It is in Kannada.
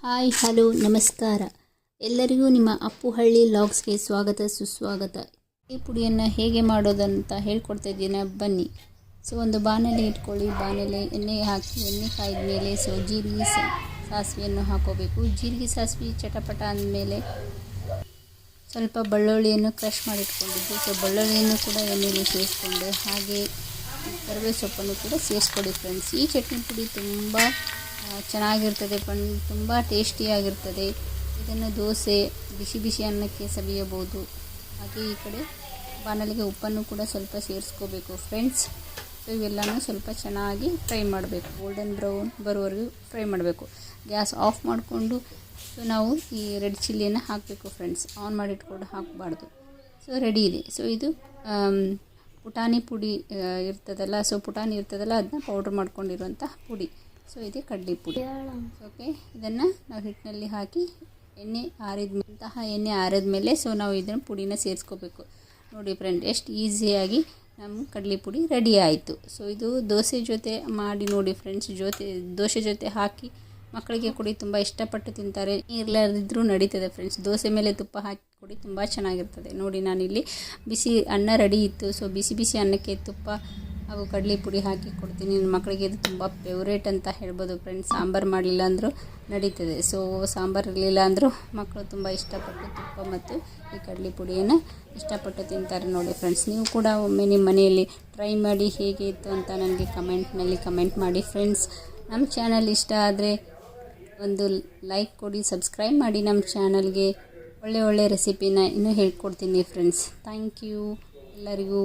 ಹಾಯ್ ಹಲೋ ನಮಸ್ಕಾರ ಎಲ್ಲರಿಗೂ ನಿಮ್ಮ ಅಪ್ಪುಹಳ್ಳಿ ಲಾಗ್ಸ್ಗೆ ಸ್ವಾಗತ ಸುಸ್ವಾಗತ. ಈ ಪುಡಿಯನ್ನು ಹೇಗೆ ಮಾಡೋದಂತ ಹೇಳ್ಕೊಡ್ತಾ ಇದ್ದೀನಿ, ಬನ್ನಿ. ಸೊ ಒಂದು ಬಾಣಲೆ ಇಟ್ಕೊಳ್ಳಿ. ಬಾಣಲೆ ಎಣ್ಣೆ ಹಾಕಿ, ಎಣ್ಣೆ ಕಾಯ್ದ ಮೇಲೆ ಜೀರಿಗೆ ಸಾಸಿವೆಯನ್ನು ಹಾಕೋಬೇಕು. ಜೀರಿಗೆ ಸಾಸಿವೆ ಚಟಪಟ ಅಂದಮೇಲೆ ಸ್ವಲ್ಪ ಬೆಳ್ಳುಳ್ಳಿಯನ್ನು ಕ್ರಷ್ ಮಾಡಿಟ್ಕೊಂಡಿದ್ದು, ಸೊ ಬೆಳ್ಳುಳ್ಳಿಯನ್ನು ಕೂಡ ಎಣ್ಣೆಯಲ್ಲಿ ಸೇರಿಸ್ಕೊಂಡು, ಹಾಗೆ ಕರಿಬೇವು ಸೊಪ್ಪನ್ನು ಕೂಡ ಸೇರಿಸ್ಕೊಡಿ ಫ್ರೆಂಡ್ಸ್. ಈ ಚಟ್ನಿ ಪುಡಿ ತುಂಬ ಚೆನ್ನಾಗಿರ್ತದೆ, ತುಂಬ ಟೇಸ್ಟಿಯಾಗಿರ್ತದೆ. ಇದನ್ನು ದೋಸೆ, ಬಿಸಿ ಬಿಸಿ ಅನ್ನಕ್ಕೆ ಸವಿಯಬಹುದು. ಹಾಗೆ ಈ ಕಡೆ ಬಾಣಲೆಗೆ ಉಪ್ಪನ್ನು ಕೂಡ ಸ್ವಲ್ಪ ಸೇರಿಸ್ಕೋಬೇಕು ಫ್ರೆಂಡ್ಸ್. ಸೊ ಇವೆಲ್ಲನೂ ಸ್ವಲ್ಪ ಚೆನ್ನಾಗಿ ಫ್ರೈ ಮಾಡಬೇಕು, ಗೋಲ್ಡನ್ ಬ್ರೌನ್ ಬರೋವರೆಗೂ ಫ್ರೈ ಮಾಡಬೇಕು. ಗ್ಯಾಸ್ ಆಫ್ ಮಾಡಿಕೊಂಡು ಸೊ ನಾವು ಈ ರೆಡ್ ಚಿಲ್ಲಿಯನ್ನು ಹಾಕಬೇಕು ಫ್ರೆಂಡ್ಸ್. ಆನ್ ಮಾಡಿಟ್ಕೊಂಡು ಹಾಕಬಾರ್ದು. ಸೊ ರೆಡಿ ಇದೆ. ಸೊ ಇದು ಪುಟಾಣಿ ಪುಡಿ ಇರ್ತದಲ್ಲ, ಅದನ್ನ ಪೌಡ್ರ್ ಮಾಡ್ಕೊಂಡಿರುವಂಥ ಪುಡಿ. ಸೊ ಇದೆ ಕಡ್ಲೆ ಪುಡಿ. ಓಕೆ, ಇದನ್ನು ನಾವು ಹಿಟ್ಟಿನಲ್ಲಿ ಹಾಕಿ ಎಣ್ಣೆ ಆರಿದ ಮೇಲೆ ಸೊ ನಾವು ಇದನ್ನು ಪುಡಿನ ಸೇರಿಸ್ಕೋಬೇಕು. ನೋಡಿ ಫ್ರೆಂಡ್, ಎಷ್ಟು ಈಸಿಯಾಗಿ ನಮ್ಮ ಕಡಲೆ ಪುಡಿ ರೆಡಿ ಆಯಿತು. ಸೊ ಇದು ದೋಸೆ ಜೊತೆ ಮಾಡಿ ನೋಡಿ ಫ್ರೆಂಡ್ಸ್. ದೋಸೆ ಜೊತೆ ಹಾಕಿ ಮಕ್ಕಳಿಗೆ ಕೊಡಿ, ತುಂಬ ಇಷ್ಟಪಟ್ಟು ತಿಂತಾರೆ. ಇರಲಾರ್ದಿದ್ರೂ ನಡೀತದೆ ಫ್ರೆಂಡ್ಸ್. ದೋಸೆ ಮೇಲೆ ತುಪ್ಪ ಹಾಕಿ ಕೊಡಿ, ತುಂಬ ಚೆನ್ನಾಗಿರ್ತದೆ. ನೋಡಿ, ನಾನಿಲ್ಲಿ ಬಿಸಿ ಅನ್ನ ರೆಡಿ ಇತ್ತು. ಸೊ ಬಿಸಿ ಬಿಸಿ ಅನ್ನಕ್ಕೆ ತುಪ್ಪ ಹಾಗೂ ಕಡಲೆ ಪುಡಿ ಹಾಕಿ ಕೊಡ್ತೀನಿ. ನನ್ನ ಮಕ್ಕಳಿಗೆ ಇದು ತುಂಬ ಫೇವ್ರೇಟ್ ಅಂತ ಹೇಳ್ಬೋದು ಫ್ರೆಂಡ್ಸ್. ಸಾಂಬಾರು ಮಾಡಲಿಲ್ಲ ಅಂದರೂ ನಡೀತದೆ. ಸೊ ಸಾಂಬಾರು ಇರಲಿಲ್ಲ ಅಂದರೂ ಮಕ್ಕಳು ತುಂಬ ಇಷ್ಟಪಟ್ಟು ತುಪ್ಪ ಮತ್ತು ಈ ಕಡಲೆ ಪುಡಿಯನ್ನು ಇಷ್ಟಪಟ್ಟು ತಿಂತಾರೆ. ನೋಡಿ ಫ್ರೆಂಡ್ಸ್, ನೀವು ಕೂಡ ಒಮ್ಮೆ ನಿಮ್ಮ ಮನೆಯಲ್ಲಿ ಟ್ರೈ ಮಾಡಿ ಹೇಗೆ ಇತ್ತು ಅಂತ ನನಗೆ ಕಮೆಂಟ್ನಲ್ಲಿ ಕಮೆಂಟ್ ಮಾಡಿ ಫ್ರೆಂಡ್ಸ್. ನಮ್ಮ ಚಾನಲ್ ಇಷ್ಟ ಆದರೆ ಒಂದು ಲೈಕ್ ಕೊಡಿ, ಸಬ್ಸ್ಕ್ರೈಬ್ ಮಾಡಿ. ನಮ್ಮ ಚಾನಲ್ಗೆ ಒಳ್ಳೆ ರೆಸಿಪಿನ ಇನ್ನೂ ಹೇಳ್ಕೊಡ್ತೀನಿ ಫ್ರೆಂಡ್ಸ್. ಥ್ಯಾಂಕ್ ಯು ಎಲ್ಲರಿಗೂ.